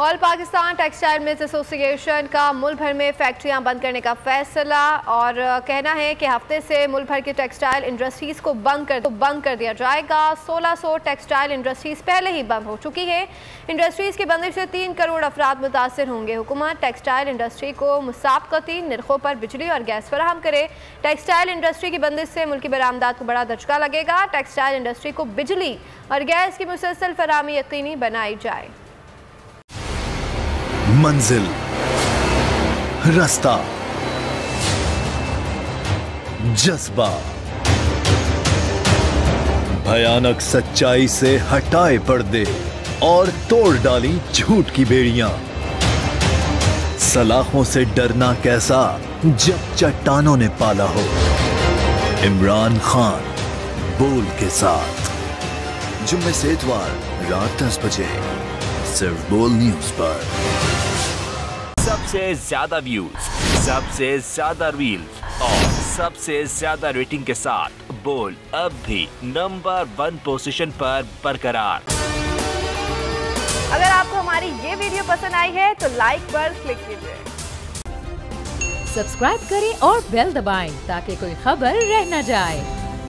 All Pakistan textile mills association का मुल्क भर में फैक्ट्रियां बंद करने का फैसला और कहना है कि हफ्ते से मुल्क भर की टेक्सटाइल इंडस्ट्रीज को बंद कर दिया जाएगा। 1600 टेक्सटाइल इंडस्ट्रीज पहले ही बंद हो चुकी है। इंडस्ट्रीज की बंदिश से 3 करोड़ अफराद मुतासर होंगे। हुकूमत टेक्सटाइल इंडस्ट्री को मुसाबकती निर्खों पर बिजली और गैस फराहम करे। टेक्सटाइल इंडस्ट्री की बंदिश से मुल्की बरामदात को बड़ा धचका लगेगा। टेक्सटाइल इंडस्ट्री को बिजली और गैस की मुसलसल फराहमी यकीनी बनाई जाए। मंजिल, रास्ता, जज्बा, भयानक सच्चाई से हटाए पर्दे और तोड़ डाली झूठ की बेड़ियां। सलाखों से डरना कैसा जब चट्टानों ने पाला हो। इमरान खान बोल के साथ जुम्मे से इतवार रात 10 बजे सिर्फ बोल न्यूज पर। सबसे ज्यादा व्यूज, सबसे ज्यादा रील्स और सबसे ज्यादा रेटिंग के साथ बोल अब भी नंबर 1 पोजीशन पर बरकरार। अगर आपको हमारी ये वीडियो पसंद आई है तो लाइक पर क्लिक कीजिए, सब्सक्राइब करें और बेल दबाएं ताकि कोई खबर रह न जाए।